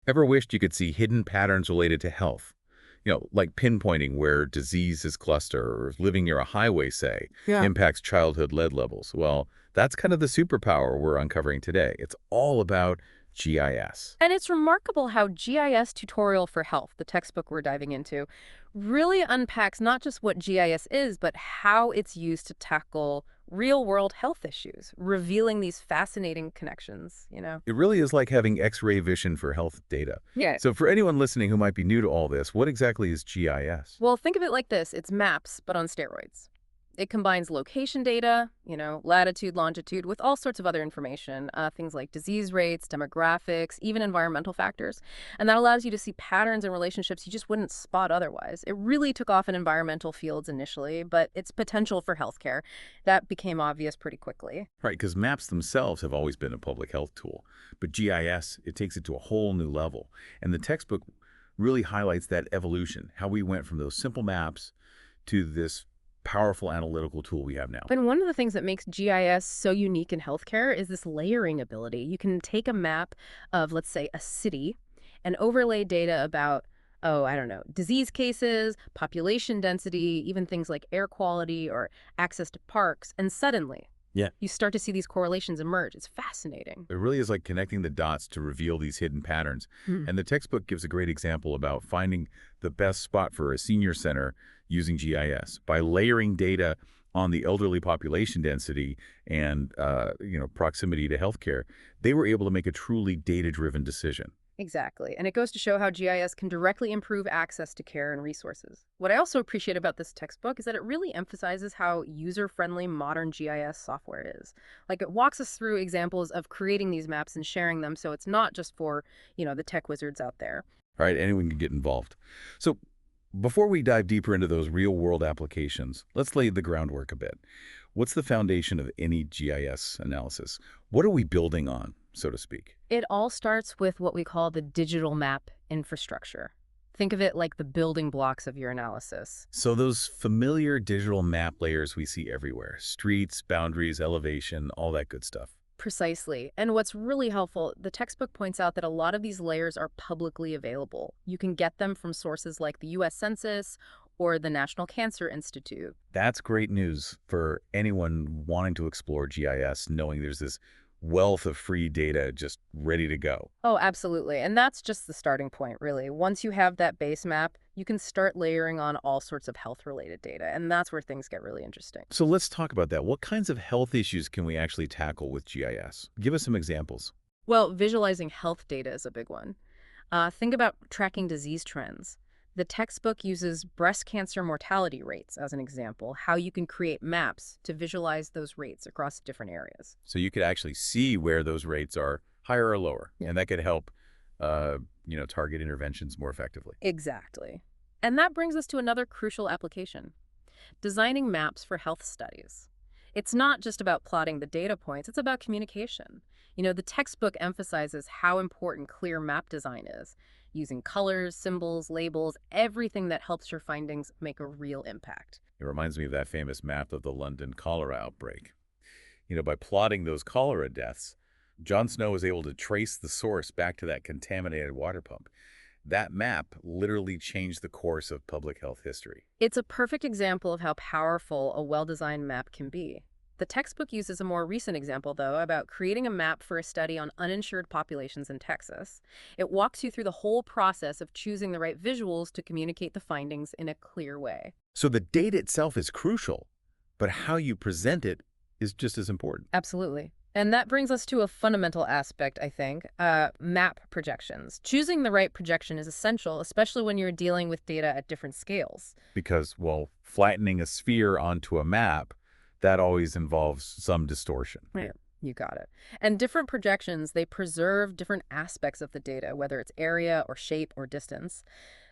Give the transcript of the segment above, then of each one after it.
Ever wished you could see hidden patterns related to health? Like pinpointing where diseases cluster or living near a highway, say, Yeah. impacts childhood lead levels. Well, that's kind of the superpower we're uncovering today. It's all about GIS. And it's remarkable how GIS Tutorial for Health, the textbook we're diving into, really unpacks not just what GIS is, but how it's used to tackle real-world health issues, revealing these fascinating connections. It really is like having X-ray vision for health data. Yeah. So for anyone listening who might be new to all this, what exactly is GIS? Well, think of it like this. It's maps, but on steroids. It combines location data, latitude, longitude, with all sorts of other information, things like disease rates, demographics, even environmental factors. And that allows you to see patterns and relationships you just wouldn't spot otherwise. It really took off in environmental fields initially, but its potential for healthcare, that became obvious pretty quickly. Right, because maps themselves have always been a public health tool. But GIS, it takes it to a whole new level. And the textbook really highlights that evolution, how we went from those simple maps to this powerful analytical tool we have now. And one of the things that makes GIS so unique in healthcare is this layering ability. You can take a map of, let's say, a city and overlay data about, oh, I don't know, disease cases, population density, even things like air quality or access to parks, and suddenly Yeah. you start to see these correlations emerge. It's fascinating. It really is like connecting the dots to reveal these hidden patterns. Hmm. And the textbook gives a great example about finding the best spot for a senior center using GIS by layering data on the elderly population density and proximity to healthcare. They were able to make a truly data-driven decision. Exactly. And it goes to show how GIS can directly improve access to care and resources. What I also appreciate about this textbook is that it really emphasizes how user-friendly modern GIS software is. Like it walks us through examples of creating these maps and sharing them so it's not just for the tech wizards out there. All right, anyone can get involved. So before we dive deeper into those real-world applications, let's lay the groundwork a bit. What's the foundation of any GIS analysis? What are we building on, so to speak? It all starts with what we call the digital map infrastructure. Think of it like the building blocks of your analysis. So those familiar digital map layers we see everywhere, streets, boundaries, elevation, all that good stuff. Precisely. And what's really helpful, the textbook points out that a lot of these layers are publicly available. You can get them from sources like the US Census or the National Cancer Institute. That's great news for anyone wanting to explore GIS, knowing there's this wealth of free data just ready to go. Oh, absolutely. And that's just the starting point, really. Once you have that base map, you can start layering on all sorts of health-related data, and that's where things get really interesting. So let's talk about that. What kinds of health issues can we actually tackle with GIS? Give us some examples. Well, visualizing health data is a big one. Think about tracking disease trends. The textbook uses breast cancer mortality rates as an example, how you can create maps to visualize those rates across different areas. So you could actually see where those rates are higher or lower, Yeah. and that could help, target interventions more effectively. Exactly. And that brings us to another crucial application, designing maps for health studies. It's not just about plotting the data points, it's about communication. The textbook emphasizes how important clear map design is, using colors, symbols, labels, everything that helps your findings make a real impact. It reminds me of that famous map of the London cholera outbreak. By plotting those cholera deaths, John Snow was able to trace the source back to that contaminated water pump. That map literally changed the course of public health history. It's a perfect example of how powerful a well-designed map can be. The textbook uses a more recent example, though, about creating a map for a study on uninsured populations in Texas. It walks you through the whole process of choosing the right visuals to communicate the findings in a clear way. So the data itself is crucial, but how you present it is just as important. Absolutely. And that brings us to a fundamental aspect, I think, map projections. Choosing the right projection is essential, especially when you're dealing with data at different scales. Because, well, flattening a sphere onto a map, that always involves some distortion. Right. You got it. And different projections, they preserve different aspects of the data, whether it's area or shape or distance.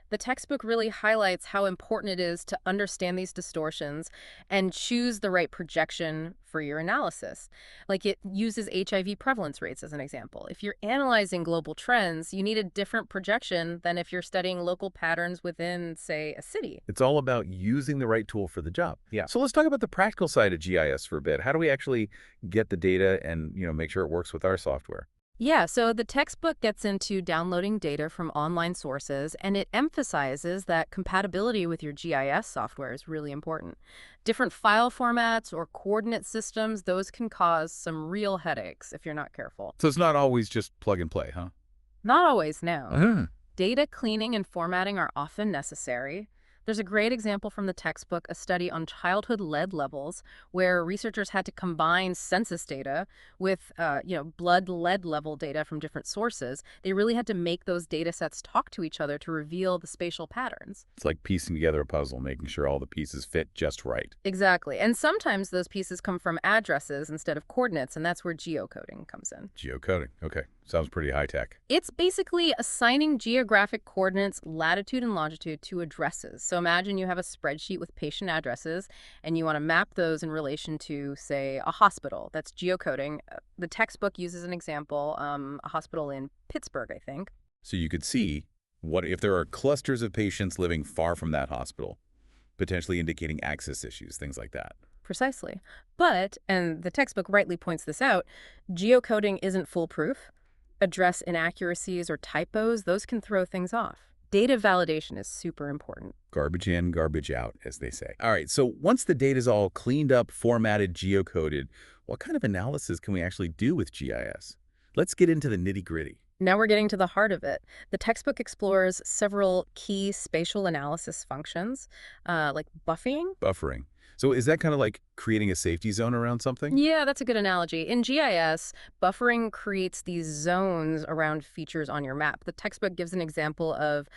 The textbook really highlights how important it is to understand these distortions and choose the right projection for your analysis. Like it uses HIV prevalence rates as an example. If you're analyzing global trends, you need a different projection than if you're studying local patterns within, say, a city. It's all about using the right tool for the job. Yeah. So let's talk about the practical side of GIS for a bit. How do we actually get the data and, make sure it works with our software? Yeah, so the textbook gets into downloading data from online sources, and it emphasizes that compatibility with your GIS software is really important. Different file formats or coordinate systems, those can cause some real headaches if you're not careful. So it's not always just plug and play, huh? Not always, no. Uh-huh. Data cleaning and formatting are often necessary. There's a great example from the textbook, a study on childhood lead levels, where researchers had to combine census data with, blood lead level data from different sources. They really had to make those data sets talk to each other to reveal the spatial patterns. It's like piecing together a puzzle, making sure all the pieces fit just right. Exactly. And sometimes those pieces come from addresses instead of coordinates, and that's where geocoding comes in. Geocoding. Okay. Sounds pretty high tech. It's basically assigning geographic coordinates, latitude and longitude, to addresses. So imagine you have a spreadsheet with patient addresses and you want to map those in relation to, say, a hospital. That's geocoding. The textbook uses an example, a hospital in Pittsburgh, I think. So you could see what if there are clusters of patients living far from that hospital, potentially indicating access issues, things like that. Precisely. But, and the textbook rightly points this out, geocoding isn't foolproof. Address inaccuracies or typos, those can throw things off. Data validation is super important. Garbage in, garbage out, as they say. All right, so once the data is all cleaned up, formatted, geocoded, what kind of analysis can we actually do with GIS? Let's get into the nitty-gritty. Now we're getting to the heart of it. The textbook explores several key spatial analysis functions, like buffering. Buffering. So is that kind of like creating a safety zone around something? Yeah, that's a good analogy. In GIS, buffering creates these zones around features on your map. The textbook gives an example of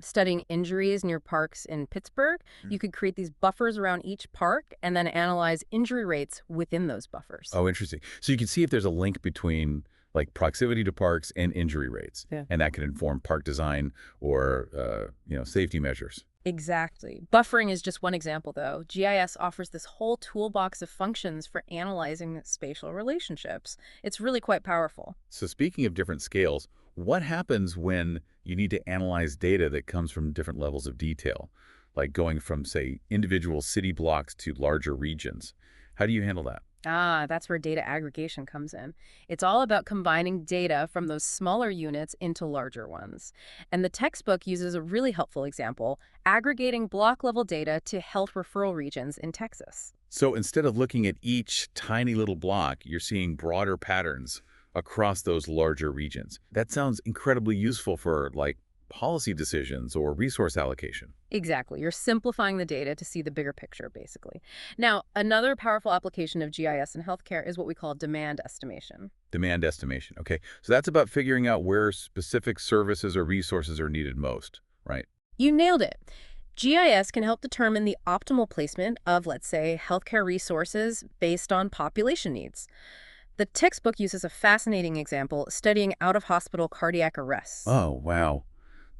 studying injuries near parks in Pittsburgh. Mm. You could create these buffers around each park and then analyze injury rates within those buffers. Oh, interesting. So you can see if there's a link between like proximity to parks and injury rates, Yeah. and that can inform park design or safety measures. Exactly. Buffering is just one example, though. GIS offers this whole toolbox of functions for analyzing spatial relationships. It's really quite powerful. So speaking of different scales, what happens when you need to analyze data that comes from different levels of detail, like going from, say, individual city blocks to larger regions? How do you handle that? Ah, that's where data aggregation comes in. It's all about combining data from those smaller units into larger ones. And the textbook uses a really helpful example, aggregating block-level data to health referral regions in Texas. So instead of looking at each tiny little block, you're seeing broader patterns across those larger regions. That sounds incredibly useful for, like, policy decisions or resource allocation. Exactly. You're simplifying the data to see the bigger picture, basically. Now, another powerful application of GIS in healthcare is what we call demand estimation. Demand estimation. Okay, so that's about figuring out where specific services or resources are needed most, right? You nailed it. GIS can help determine the optimal placement of, let's say, healthcare resources based on population needs. The textbook uses a fascinating example studying out-of-hospital cardiac arrests. Oh, wow.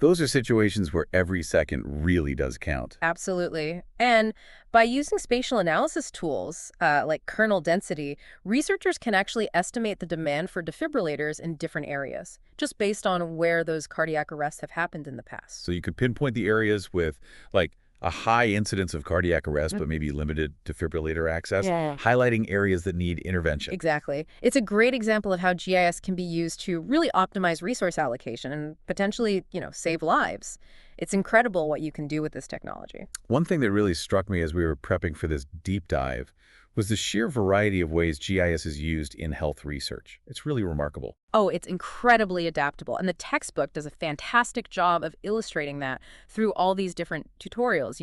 Those are situations where every second really does count. Absolutely. And by using spatial analysis tools like kernel density, researchers can actually estimate the demand for defibrillators in different areas, just based on where those cardiac arrests have happened in the past. So you could pinpoint the areas with, like, a high incidence of cardiac arrest, Mm. but maybe limited defibrillator access, Yeah. highlighting areas that need intervention. Exactly. It's a great example of how GIS can be used to really optimize resource allocation and potentially, save lives. It's incredible what you can do with this technology. One thing that really struck me as we were prepping for this deep dive was the sheer variety of ways GIS is used in health research. It's really remarkable. Oh, it's incredibly adaptable. And the textbook does a fantastic job of illustrating that through all these different tutorials.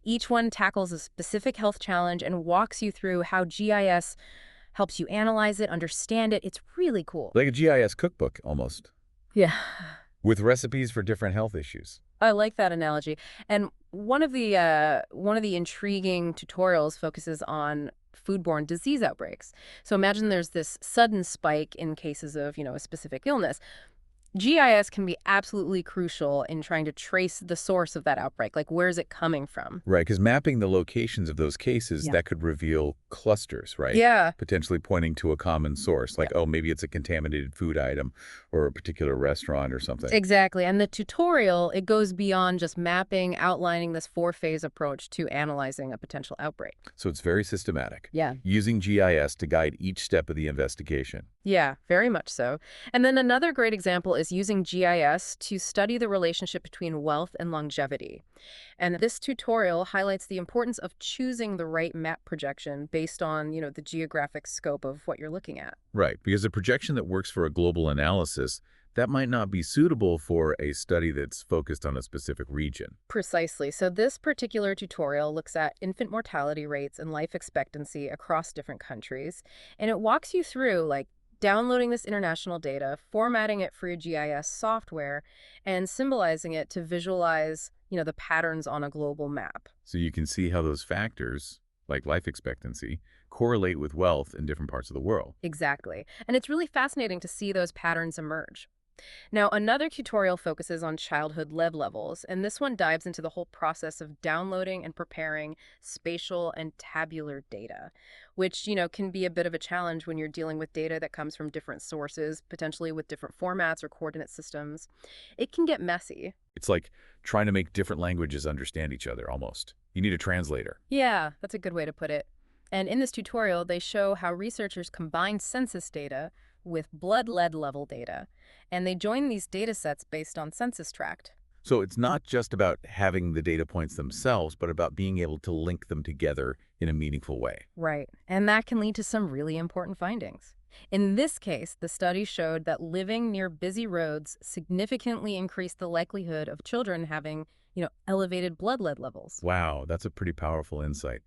Each one tackles a specific health challenge and walks you through how GIS helps you analyze it, understand it. It's really cool. Like a GIS cookbook, almost, Yeah. with recipes for different health issues. I like that analogy. And one of the intriguing tutorials focuses on foodborne disease outbreaks. So imagine there's this sudden spike in cases of, a specific illness. GIS can be absolutely crucial in trying to trace the source of that outbreak, like where's it coming from? Right, because mapping the locations of those cases, Yeah. that could reveal clusters, right? Yeah. Potentially pointing to a common source, like, Yep. oh, maybe it's a contaminated food item or a particular restaurant or something. Exactly. And the tutorial, it goes beyond just mapping, outlining this four-phase approach to analyzing a potential outbreak. So it's very systematic, Yeah. using GIS to guide each step of the investigation. Yeah, very much so. And then another great example is using GIS to study the relationship between wealth and longevity. And this tutorial highlights the importance of choosing the right map projection based on, the geographic scope of what you're looking at. Right, because a projection that works for a global analysis, that might not be suitable for a study that's focused on a specific region. Precisely. So this particular tutorial looks at infant mortality rates and life expectancy across different countries, and it walks you through like downloading this international data, formatting it for your GIS software, and symbolizing it to visualize, the patterns on a global map. So you can see how those factors, like life expectancy, correlate with wealth in different parts of the world. Exactly. And it's really fascinating to see those patterns emerge. Now, another tutorial focuses on childhood levels, and this one dives into the whole process of downloading and preparing spatial and tabular data, which, can be a bit of a challenge when you're dealing with data that comes from different sources, potentially with different formats or coordinate systems. It can get messy. It's like trying to make different languages understand each other, almost. You need a translator. Yeah, that's a good way to put it. And in this tutorial, they show how researchers combine census data with blood lead level data, and they join these data sets based on census tract. So it's not just about having the data points themselves, but about being able to link them together in a meaningful way. Right, and that can lead to some really important findings. In this case, the study showed that living near busy roads significantly increased the likelihood of children having, elevated blood lead levels. Wow, that's a pretty powerful insight.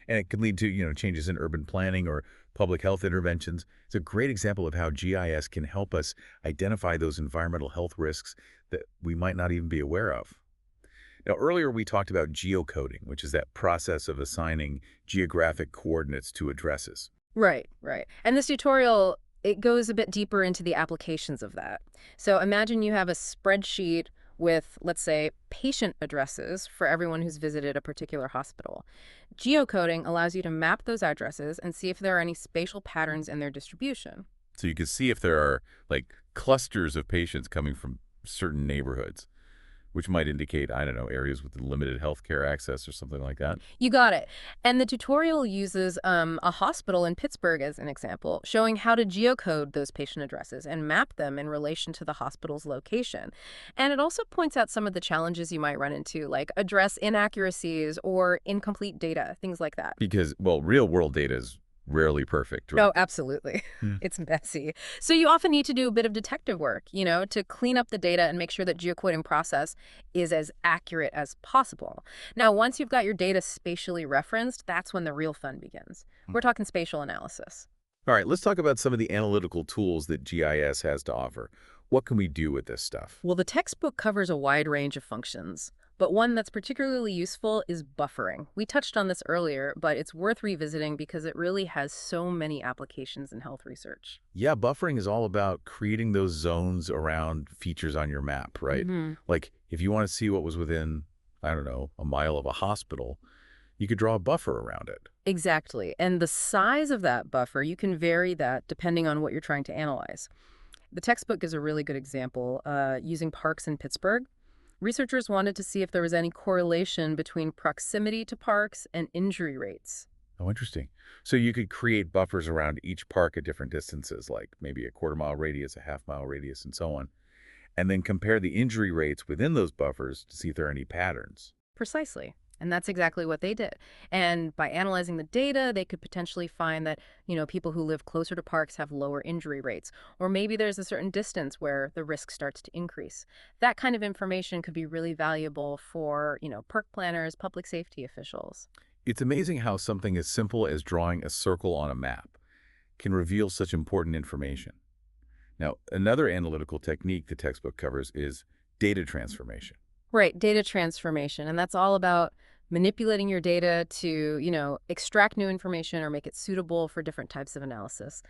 And it can lead to, changes in urban planning or public health interventions. It's a great example of how GIS can help us identify those environmental health risks that we might not even be aware of. Now, earlier we talked about geocoding, which is that process of assigning geographic coordinates to addresses. Right, right. And this tutorial, it goes a bit deeper into the applications of that. So imagine you have a spreadsheet with, let's say, patient addresses for everyone who's visited a particular hospital. Geocoding allows you to map those addresses and see if there are any spatial patterns in their distribution. So you can see if there are like clusters of patients coming from certain neighborhoods, which might indicate, I don't know, areas with limited healthcare access or something like that. You got it. And the tutorial uses a hospital in Pittsburgh as an example, showing how to geocode those patient addresses and map them in relation to the hospital's location. And it also points out some of the challenges you might run into, like address inaccuracies or incomplete data, things like that. Because, well, real world data is rarely perfect, right? Oh, absolutely. Yeah. It's messy. So you often need to do a bit of detective work, to clean up the data and make sure that geocoding process is as accurate as possible. Now, once you've got your data spatially referenced, that's when the real fun begins. We're talking spatial analysis. All right, let's talk about some of the analytical tools that GIS has to offer. What can we do with this stuff? Well, the textbook covers a wide range of functions, but one that's particularly useful is buffering. We touched on this earlier, but it's worth revisiting because it really has so many applications in health research. Yeah, buffering is all about creating those zones around features on your map, right? Hmm. Like if you want to see what was within, I don't know, a mile of a hospital, you could draw a buffer around it. Exactly. And the size of that buffer, you can vary that depending on what you're trying to analyze. The textbook is a really good example. Using parks in Pittsburgh, researchers wanted to see if there was any correlation between proximity to parks and injury rates. Oh, interesting. So you could create buffers around each park at different distances, like maybe a quarter-mile radius, a half-mile radius, and so on, and then compare the injury rates within those buffers to see if there are any patterns. Precisely. And that's exactly what they did. And by analyzing the data, they could potentially find that, people who live closer to parks have lower injury rates. Or maybe there's a certain distance where the risk starts to increase. That kind of information could be really valuable for, park planners, public safety officials. It's amazing how something as simple as drawing a circle on a map can reveal such important information. Now, another analytical technique the textbook covers is data transformation. Right, data transformation. And that's all about manipulating your data to, extract new information or make it suitable for different types of analysis.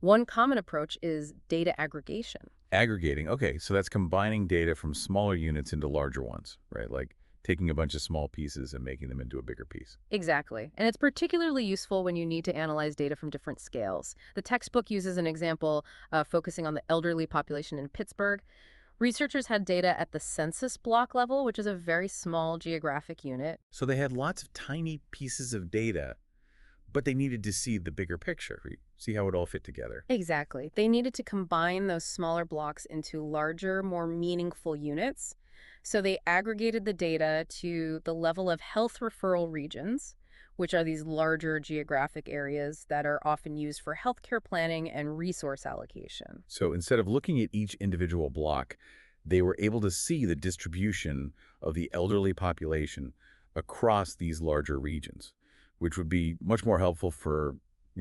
One common approach is data aggregation. Aggregating. Okay, so that's combining data from smaller units into larger ones, right? Like taking a bunch of small pieces and making them into a bigger piece. Exactly. And it's particularly useful when you need to analyze data from different scales. The textbook uses an example focusing on the elderly population in Pittsburgh. Researchers had data at the census block level, which is a very small geographic unit. So they had lots of tiny pieces of data, but they needed to see the bigger picture, right? See how it all fit together. Exactly. They needed to combine those smaller blocks into larger, more meaningful units. So they aggregated the data to the level of health referral regions, which are these larger geographic areas that are often used for healthcare planning and resource allocation. So instead of looking at each individual block, they were able to see the distribution of the elderly population across these larger regions, which would be much more helpful for,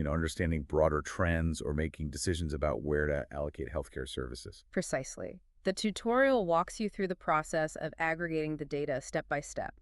understanding broader trends or making decisions about where to allocate healthcare services. Precisely. The tutorial walks you through the process of aggregating the data step by step.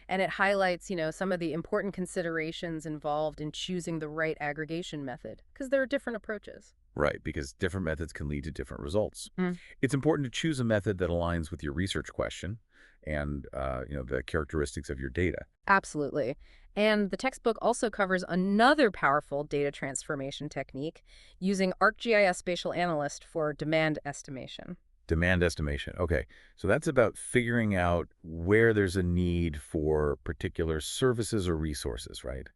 And it highlights, some of the important considerations involved in choosing the right aggregation method, because there are different approaches. Right, because different methods can lead to different results. Mm. It's important to choose a method that aligns with your research question and, the characteristics of your data. Absolutely. And the textbook also covers another powerful data transformation technique using ArcGIS Spatial Analyst for demand estimation. Demand estimation. Okay, so that's about figuring out where there's a need for particular services or resources, right?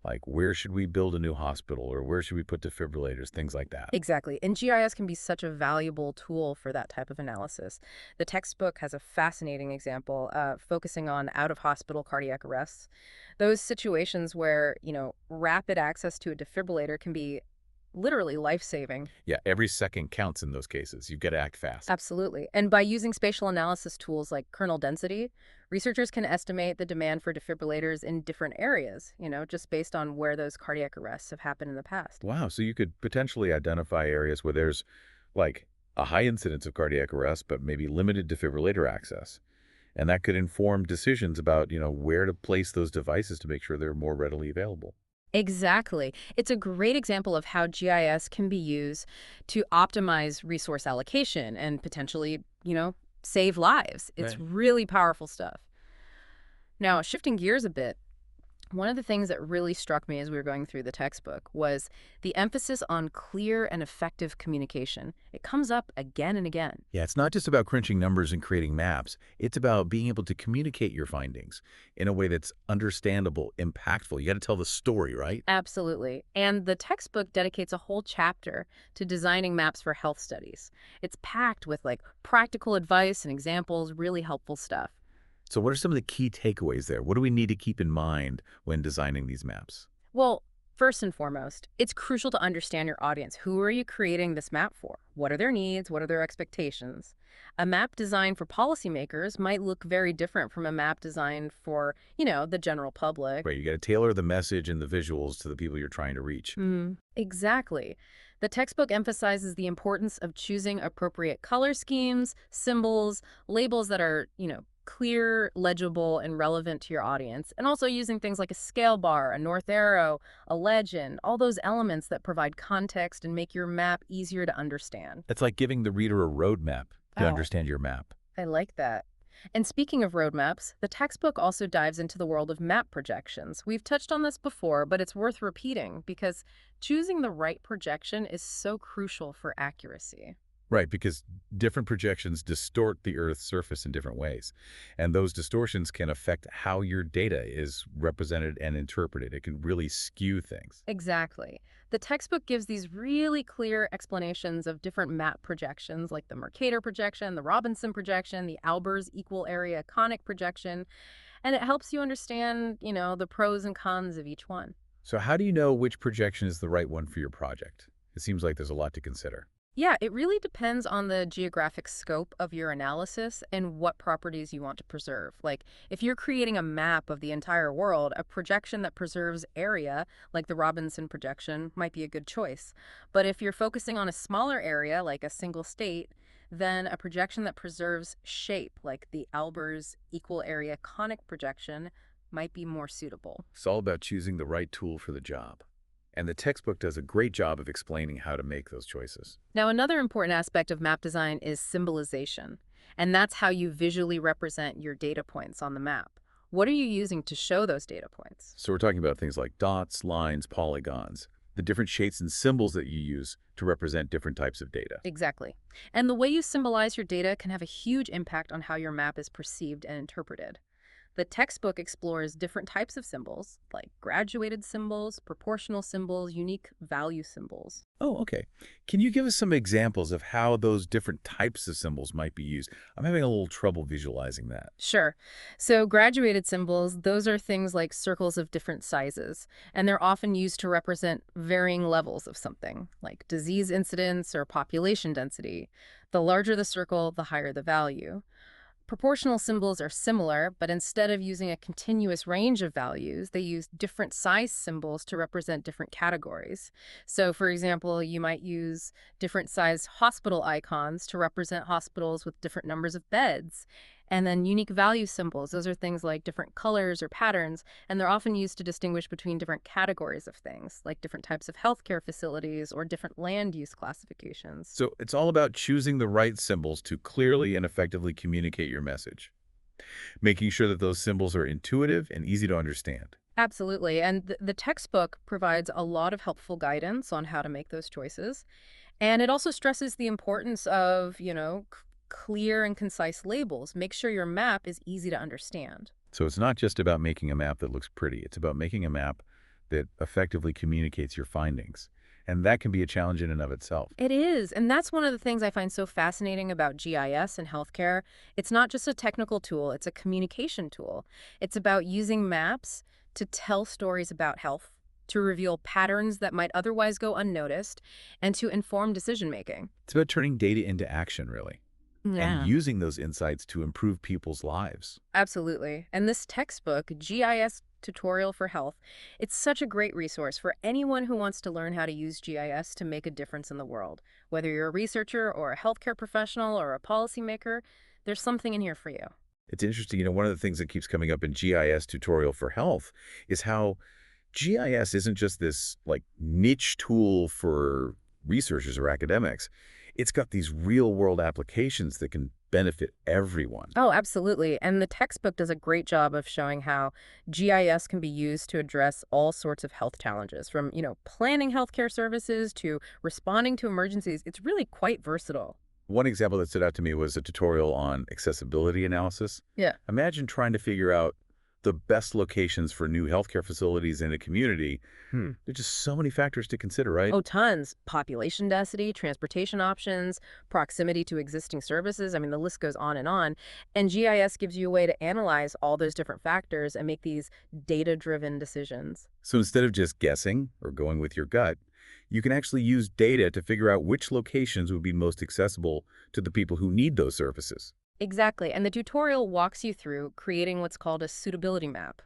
Like where should we build a new hospital or where should we put defibrillators, things like that. Exactly. And GIS can be such a valuable tool for that type of analysis. The textbook has a fascinating example focusing on out of hospital cardiac arrests. Those situations where, rapid access to a defibrillator can be literally life saving. Yeah, every second counts in those cases. You've got to act fast. Absolutely. And by using spatial analysis tools like kernel density, researchers can estimate the demand for defibrillators in different areas, just based on where those cardiac arrests have happened in the past. Wow, so you could potentially identify areas where there's like a high incidence of cardiac arrest, but maybe limited defibrillator access. And that could inform decisions about, where to place those devices to make sure they're more readily available. Exactly. It's a great example of how GIS can be used to optimize resource allocation and potentially, save lives. It's Right. really powerful stuff. Now, shifting gears a bit, one of the things that really struck me as we were going through the textbook was the emphasis on clear and effective communication. It comes up again and again. Yeah, it's not just about crunching numbers and creating maps. It's about being able to communicate your findings in a way that's understandable, impactful. You got to tell the story, right? Absolutely. And the textbook dedicates a whole chapter to designing maps for health studies. It's packed with practical advice and examples, really helpful stuff. So what are some of the key takeaways there? What do we need to keep in mind when designing these maps? Well, first and foremost, it's crucial to understand your audience. Who are you creating this map for? What are their needs? What are their expectations? A map designed for policymakers might look very different from a map designed for, the general public. Right, you got to tailor the message and the visuals to the people you're trying to reach. Exactly. The textbook emphasizes the importance of choosing appropriate color schemes, symbols, labels that are, clear, legible, and relevant to your audience, and also using things like a scale bar, a north arrow, a legend, all those elements that provide context and make your map easier to understand. It's like giving the reader a roadmap to Oh, understand your map. I like that. And speaking of roadmaps, the textbook also dives into the world of map projections. We've touched on this before, but it's worth repeating because choosing the right projection is so crucial for accuracy. Right, because different projections distort the Earth's surface in different ways. And those distortions can affect how your data is represented and interpreted. It can really skew things. Exactly. The textbook gives these really clear explanations of different map projections, like the Mercator projection, the Robinson projection, the Albers equal area conic projection, and it helps you understand, the pros and cons of each one. So how do you know which projection is the right one for your project? It seems like there's a lot to consider. Yeah, it really depends on the geographic scope of your analysis and what properties you want to preserve. Like, if you're creating a map of the entire world, a projection that preserves area, like the Robinson projection, might be a good choice. But if you're focusing on a smaller area, like a single state, then a projection that preserves shape, like the Albers equal area conic projection, might be more suitable. It's all about choosing the right tool for the job. And the textbook does a great job of explaining how to make those choices. Now, another important aspect of map design is symbolization, and that's how you visually represent your data points on the map. What are you using to show those data points? So we're talking about things like dots, lines, polygons, the different shapes and symbols that you use to represent different types of data. Exactly. And the way you symbolize your data can have a huge impact on how your map is perceived and interpreted. The textbook explores different types of symbols, like graduated symbols, proportional symbols, unique value symbols. Oh, okay. Can you give us some examples of how those different types of symbols might be used? I'm having a little trouble visualizing that. Sure. So graduated symbols, those are things like circles of different sizes, and they're often used to represent varying levels of something, like disease incidence or population density. The larger the circle, the higher the value. Proportional symbols are similar, but instead of using a continuous range of values, they use different size symbols to represent different categories. So, for example, you might use different size hospital icons to represent hospitals with different numbers of beds. And then unique value symbols, those are things like different colors or patterns, and they're often used to distinguish between different categories of things, like different types of healthcare facilities or different land use classifications. So it's all about choosing the right symbols to clearly and effectively communicate your message, making sure that those symbols are intuitive and easy to understand. Absolutely. And the textbook provides a lot of helpful guidance on how to make those choices. And it also stresses the importance of, clear and concise labels. Make sure your map is easy to understand. So it's not just about making a map that looks pretty. It's about making a map that effectively communicates your findings. And that can be a challenge in and of itself. It is. And that's one of the things I find so fascinating about GIS and healthcare. It's not just a technical tool, it's a communication tool. It's about using maps to tell stories about health, to reveal patterns that might otherwise go unnoticed, and to inform decision making. It's about turning data into action, really, Yeah. and using those insights to improve people's lives. Absolutely. And this textbook, GIS Tutorial for Health, it's such a great resource for anyone who wants to learn how to use GIS to make a difference in the world. Whether you're a researcher or a healthcare professional or a policymaker, there's something in here for you. It's interesting, one of the things that keeps coming up in GIS Tutorial for Health is how GIS isn't just this niche tool for researchers or academics. It's got these real-world applications that can benefit everyone. Oh, absolutely. And the textbook does a great job of showing how GIS can be used to address all sorts of health challenges, from, planning healthcare services to responding to emergencies. It's really quite versatile. One example that stood out to me was a tutorial on accessibility analysis. Yeah. Imagine trying to figure out the best locations for new healthcare facilities in a community. There's just so many factors to consider, right? Oh, tons. Population density, transportation options, proximity to existing services. I mean, the list goes on and on. And GIS gives you a way to analyze all those different factors and make these data-driven decisions. So instead of just guessing or going with your gut, you can actually use data to figure out which locations would be most accessible to the people who need those services. Exactly. And the tutorial walks you through creating what's called a suitability map.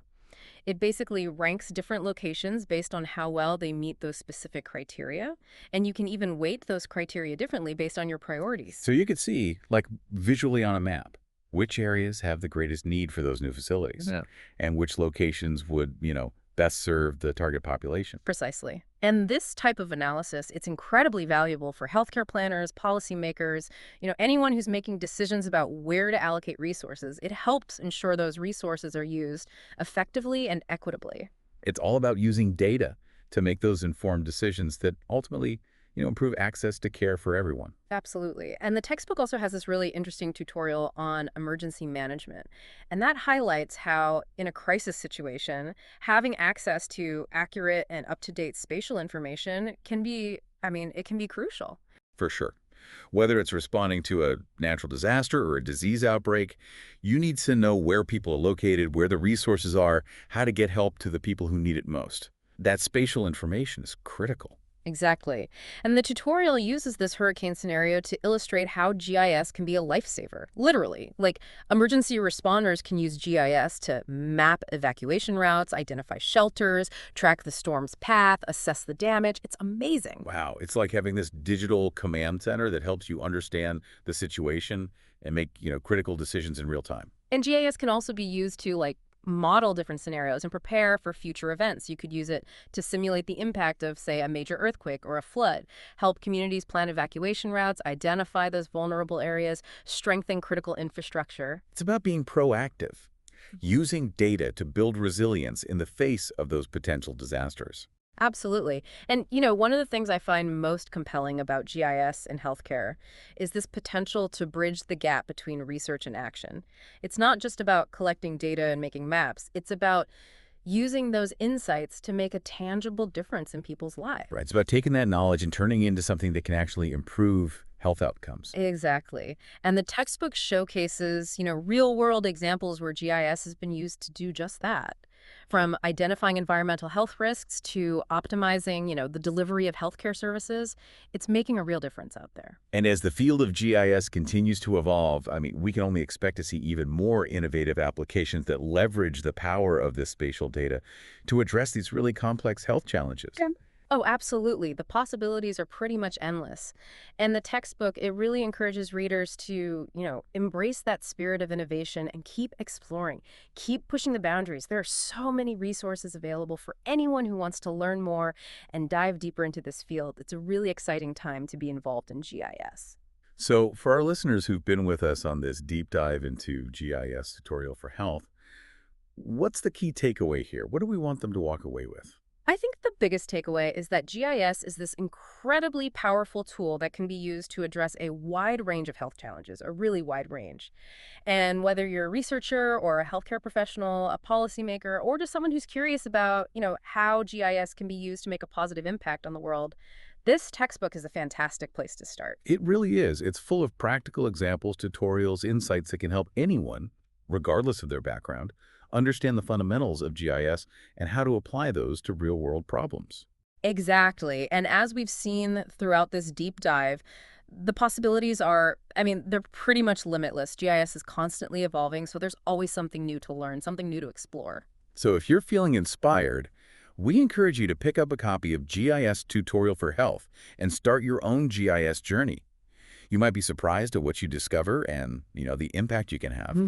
It basically ranks different locations based on how well they meet those specific criteria. And you can even weight those criteria differently based on your priorities. So you could see, visually on a map, which areas have the greatest need for those new facilities, Yeah. and which locations would, best serve the target population. Precisely. And this type of analysis, it's incredibly valuable for healthcare planners, policymakers, anyone who's making decisions about where to allocate resources. It helps ensure those resources are used effectively and equitably. It's all about using data to make those informed decisions that ultimately, improve access to care for everyone. Absolutely. And the textbook also has this really interesting tutorial on emergency management. And that highlights how, in a crisis situation, having access to accurate and up-to-date spatial information can be, it can be crucial. For sure. Whether it's responding to a natural disaster or a disease outbreak, you need to know where people are located, where the resources are, how to get help to the people who need it most. That spatial information is critical. Exactly. And the tutorial uses this hurricane scenario to illustrate how GIS can be a lifesaver. Literally. Emergency responders can use GIS to map evacuation routes, identify shelters, track the storm's path, assess the damage. It's amazing. Wow. It's like having this digital command center that helps you understand the situation and make, critical decisions in real time. And GIS can also be used to, model different scenarios and prepare for future events. You could use it to simulate the impact of, say, a major earthquake or a flood, help communities plan evacuation routes, identify those vulnerable areas, strengthen critical infrastructure. It's about being proactive, using data to build resilience in the face of those potential disasters. Absolutely. And, one of the things I find most compelling about GIS in healthcare is this potential to bridge the gap between research and action. It's not just about collecting data and making maps. It's about using those insights to make a tangible difference in people's lives. Right. It's about taking that knowledge and turning it into something that can actually improve health outcomes. Exactly. And the textbook showcases, real-world examples where GIS has been used to do just that. From identifying environmental health risks to optimizing, the delivery of healthcare services, it's making a real difference out there. And as the field of GIS continues to evolve, we can only expect to see even more innovative applications that leverage the power of this spatial data to address these really complex health challenges. Yeah. Oh, absolutely. The possibilities are pretty much endless. And the textbook, it really encourages readers to, embrace that spirit of innovation and keep exploring, keep pushing the boundaries. There are so many resources available for anyone who wants to learn more and dive deeper into this field. It's a really exciting time to be involved in GIS. So for our listeners who've been with us on this deep dive into GIS tutorial for health, what's the key takeaway here? What do we want them to walk away with? I think the biggest takeaway is that GIS is this incredibly powerful tool that can be used to address a wide range of health challenges, a really wide range. And whether you're a researcher or a healthcare professional, a policymaker, or just someone who's curious about, how GIS can be used to make a positive impact on the world, this textbook is a fantastic place to start. It really is. It's full of practical examples, tutorials, insights that can help anyone, regardless of their background, understand the fundamentals of GIS and how to apply those to real-world problems. Exactly. And as we've seen throughout this deep dive, the possibilities are, they're pretty much limitless. GIS is constantly evolving, so there's always something new to learn, something new to explore. So if you're feeling inspired, we encourage you to pick up a copy of GIS Tutorial for Health and start your own GIS journey. You might be surprised at what you discover and, the impact you can have.